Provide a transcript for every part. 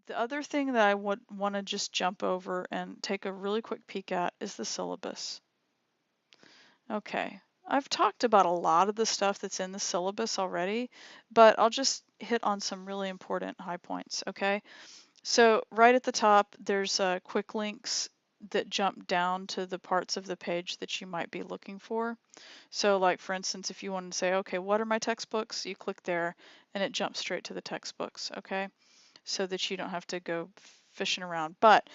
The other thing that I would want to just jump over and take a really quick peek at is the syllabus. Okay, I've talked about a lot of the stuff that's in the syllabus already, but I'll just hit on some really important high points, okay? So right at the top, there's quick links that jump down to the parts of the page that you might be looking for. So like for instance, if you want to say, okay, what are my textbooks? You click there and it jumps straight to the textbooks, okay? So that you don't have to go fishing around. But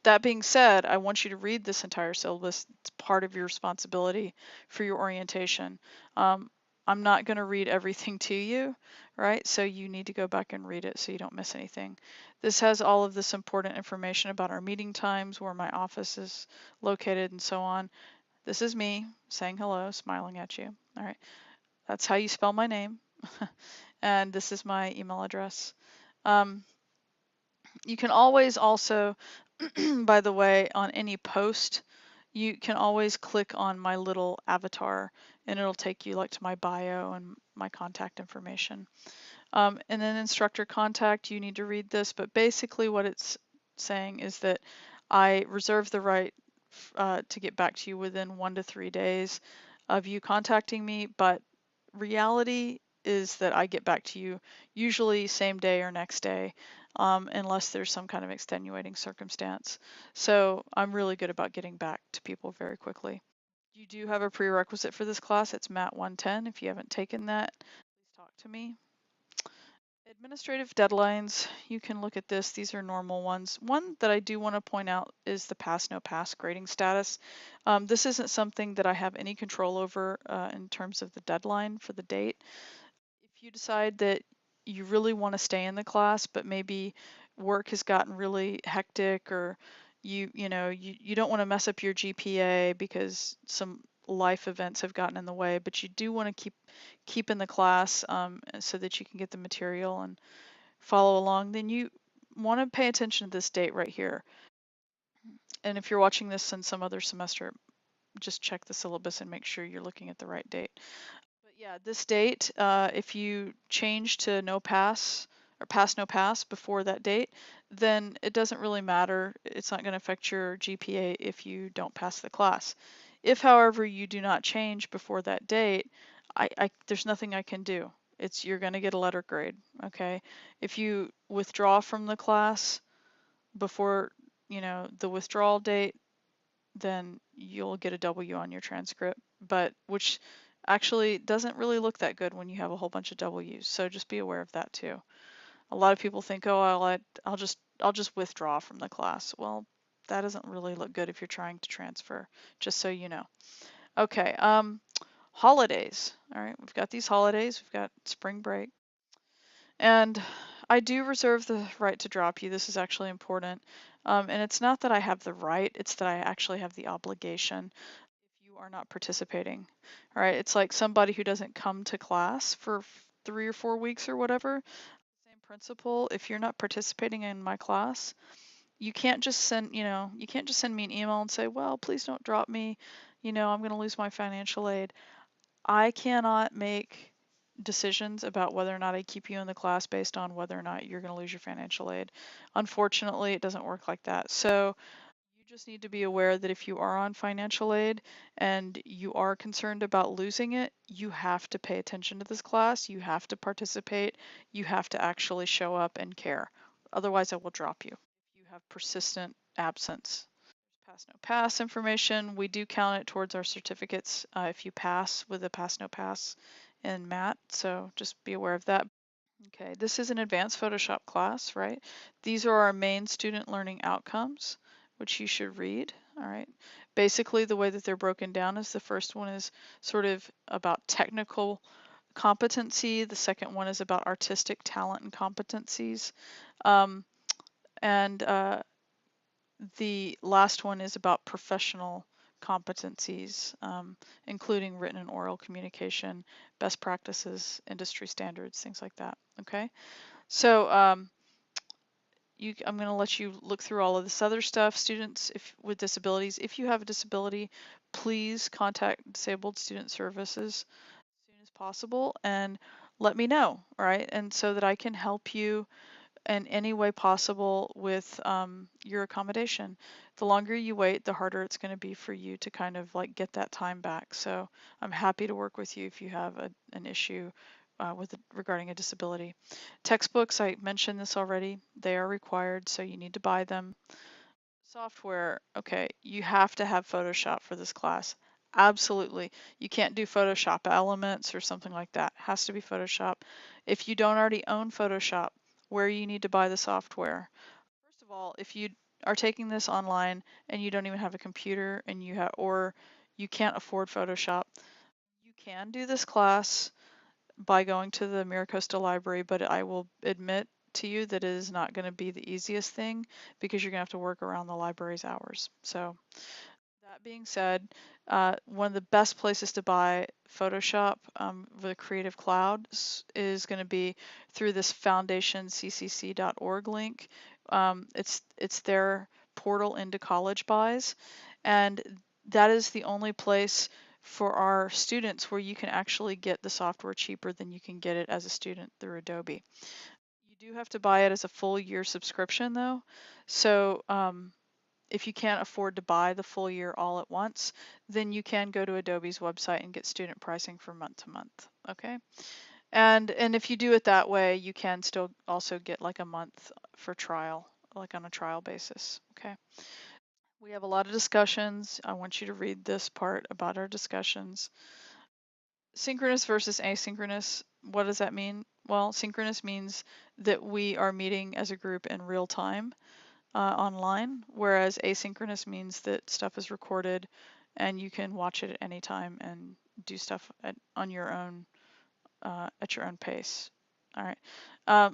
that being said, I want you to read this entire syllabus. It's part of your responsibility for your orientation. I'm not going to read everything to you, right? So you need to go back and read it so you don't miss anything. This has all of this important information about our meeting times, where my office is located, and so on. This is me saying hello, smiling at you. All right. That's how you spell my name. And this is my email address. Um, you can always also, by the way, on any post, you can always click on my little avatar and it'll take you like to my bio and my contact information. And then instructor contact, you need to read this, but basically what it's saying is that I reserve the right to get back to you within 1 to 3 days of you contacting me, but reality is that I get back to you usually same day or next day, unless there's some kind of extenuating circumstance. So I'm really good about getting back to people very quickly. You do have a prerequisite for this class. It's MAT 110. If you haven't taken that, please talk to me. Administrative deadlines, you can look at this. These are normal ones. One that I do want to point out is the pass no pass grading status. This isn't something that I have any control over in terms of the deadline for the date. If you decide that you really want to stay in the class, but maybe work has gotten really hectic, or you don't want to mess up your GPA because some life events have gotten in the way, but you do want to keep in the class so that you can get the material and follow along, then you want to pay attention to this date right here. And if you're watching this in some other semester, just check the syllabus and make sure you're looking at the right date. But yeah, this date, if you change to no pass or pass no pass before that date, then it doesn't really matter. It's not going to affect your GPA if you don't pass the class. If, however, you do not change before that date, there's nothing I can do. You're going to get a letter grade, okay? If you withdraw from the class before, the withdrawal date, then you'll get a W on your transcript, but which actually doesn't really look that good when you have a whole bunch of W's. So just be aware of that too. A lot of people think, oh, I'll just withdraw from the class. Well, that doesn't really look good if you're trying to transfer, just so you know. Okay, holidays. All right, we've got these holidays. We've got spring break. And I do reserve the right to drop you. This is actually important. And it's not that I have the right, it's that I actually have the obligation if you are not participating. All right, it's like somebody who doesn't come to class for 3 or 4 weeks or whatever. Same principle. If you're not participating in my class, you can't just send me an email and say, well, please don't drop me. I'm going to lose my financial aid. I cannot make decisions about whether or not I keep you in the class based on whether or not you're going to lose your financial aid. Unfortunately, it doesn't work like that. So you just need to be aware that if you are on financial aid and you are concerned about losing it, you have to pay attention to this class. You have to participate. You have to actually show up and care. Otherwise, I will drop you if you have persistent absence. Pass no pass information, we do count it towards our certificates if you pass with a pass no pass in MAT, so just be aware of that. Okay, this is an advanced Photoshop class, right? These are our main student learning outcomes, which you should read, all right? Basically, the way that they're broken down is the first one is sort of about technical competency, the second one is about artistic talent and competencies, and the last one is about professional competencies, including written and oral communication, best practices, industry standards, things like that. Okay, so I'm going to let you look through all of this other stuff. Students with disabilities, if you have a disability, please contact Disabled Student Services as soon as possible and let me know, all right? And so that I can help you in any way possible with your accommodation. The longer you wait, the harder it's going to be for you to kind of like get that time back. So I'm happy to work with you if you have an issue regarding a disability. Textbooks, I mentioned this already, they are required, so you need to buy them. Software, okay, you have to have Photoshop for this class. Absolutely. You can't do Photoshop Elements or something like that. It has to be Photoshop. If you don't already own Photoshop, where you need to buy the software. First of all, if you are taking this online and you don't even have a computer and you can't afford Photoshop, you can do this class by going to the Mira Costa library, but I will admit to you that it is not going to be the easiest thing because you're going to have to work around the library's hours. So that being said, one of the best places to buy Photoshop for the Creative Cloud is going to be through this foundationccc.org link. It's their portal into college buys, and that is the only place for our students where you can actually get the software cheaper than you can get it as a student through Adobe. You do have to buy it as a full year subscription though, so if you can't afford to buy the full year all at once, then you can go to Adobe's website and get student pricing for month to month, okay? And if you do it that way, you can still also get like a month for trial, like on a trial basis, okay? We have a lot of discussions. I want you to read this part about our discussions. Synchronous versus asynchronous, what does that mean? Well, synchronous means that we are meeting as a group in real time. Online, whereas asynchronous means that stuff is recorded and you can watch it at any time and do stuff on your own at your own pace. All right.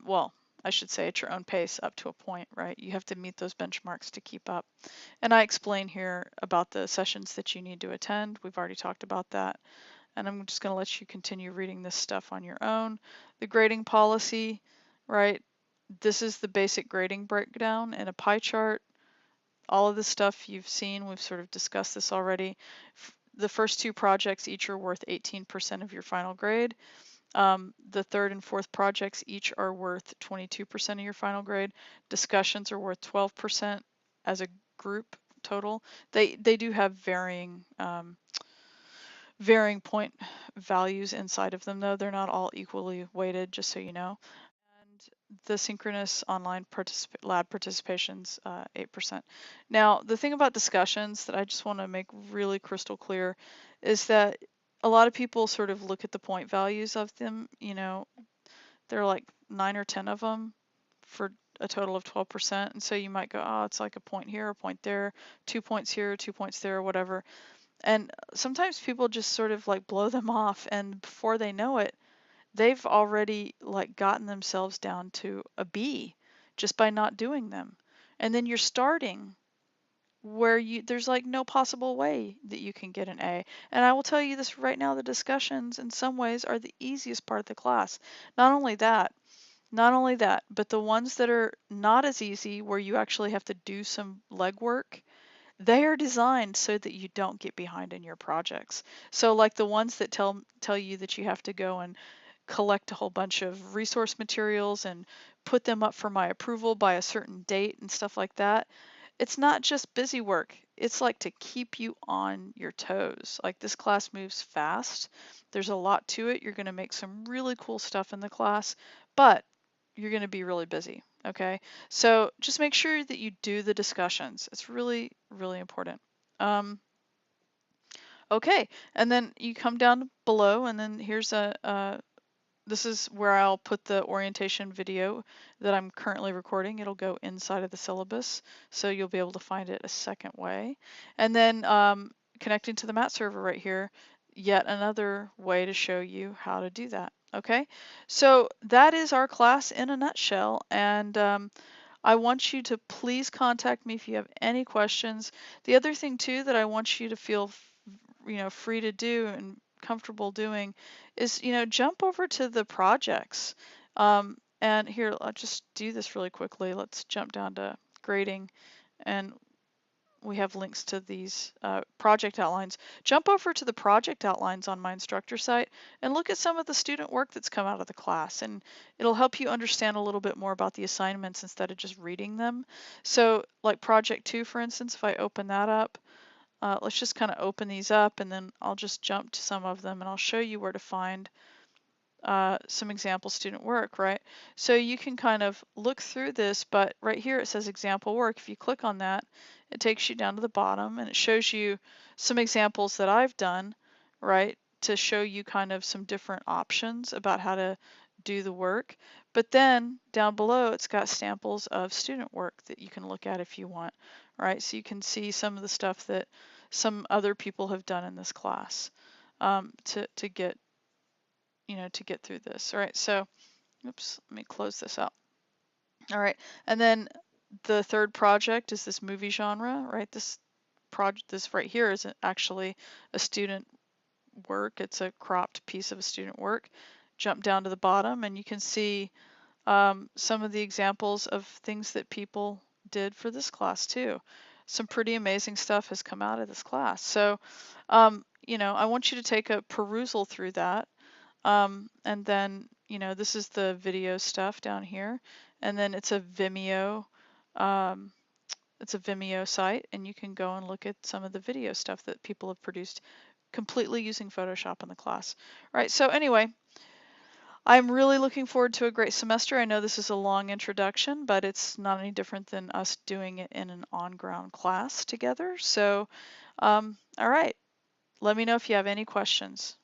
Well, I should say at your own pace up to a point, right? You have to meet those benchmarks to keep up. And I explain here about the sessions that you need to attend. We've already talked about that. And I'm just going to let you continue reading this stuff on your own. The grading policy, right? This is the basic grading breakdown in a pie chart. All of the stuff you've seen, we've sort of discussed this already. The first two projects each are worth 18% of your final grade. The third and fourth projects each are worth 22% of your final grade. Discussions are worth 12% as a group total. They do have varying point values inside of them though. They're not all equally weighted, just so you know. And the synchronous online lab participation's 8%. Now, the thing about discussions that I just want to make really crystal clear is that a lot of people sort of look at the point values of them. You know, there are like 9 or 10 of them for a total of 12%. And so you might go, oh, it's like a point here, a point there, 2 points here, 2 points there, whatever. And sometimes people just sort of like blow them off, and before they know it, they've already like gotten themselves down to a B just by not doing them. And then you're starting where there's like no possible way that you can get an A. And I will tell you this right now, the discussions in some ways are the easiest part of the class. Not only that, but the ones that are not as easy, where you actually have to do some legwork, they are designed so that you don't get behind in your projects. So like the ones that tell you that you have to go and collect a whole bunch of resource materials and put them up for my approval by a certain date and stuff like that. It's not just busy work. It's like to keep you on your toes. Like this class moves fast. There's a lot to it. You're going to make some really cool stuff in the class, but you're going to be really busy. Okay. So just make sure that you do the discussions. It's really, really important. Okay. And then you come down below, and then here's this is where I'll put the orientation video that I'm currently recording. It'll go inside of the syllabus, so you'll be able to find it a second way. And then connecting to the mat server right here, yet another way to show you how to do that. Okay, so that is our class in a nutshell, and I want you to please contact me if you have any questions. The other thing too that I want you to feel free to do and comfortable doing is, jump over to the projects. And here, I'll just do this really quickly. Let's jump down to grading, and we have links to these project outlines. Jump over to the project outlines on my instructor site and look at some of the student work that's come out of the class, and it'll help you understand a little bit more about the assignments instead of just reading them. So like project 2, for instance, if I open that up, let's just kind of open these up, and then I'll just jump to some of them and I'll show you where to find some example student work, right? So you can kind of look through this, but right here it says example work. If you click on that, it takes you down to the bottom and it shows you some examples that I've done, right, to show you kind of some different options about how to do the work. But then down below, it's got samples of student work that you can look at if you want, right? So you can see some of the stuff that some other people have done in this class to get to get through this. All right, so oops, let me close this out. All right, and then the third project is this movie genre, right? This right here is actually a student work. It's a cropped piece of a student work. Jump down to the bottom and you can see some of the examples of things that people did for this class too. Some pretty amazing stuff has come out of this class. So, I want you to take a perusal through that. And then, this is the video stuff down here. And then it's a Vimeo, site, and you can go and look at some of the video stuff that people have produced completely using Photoshop in the class. All right, so anyway, I'm really looking forward to a great semester. I know this is a long introduction, but it's not any different than us doing it in an on-ground class together. So, all right, let me know if you have any questions.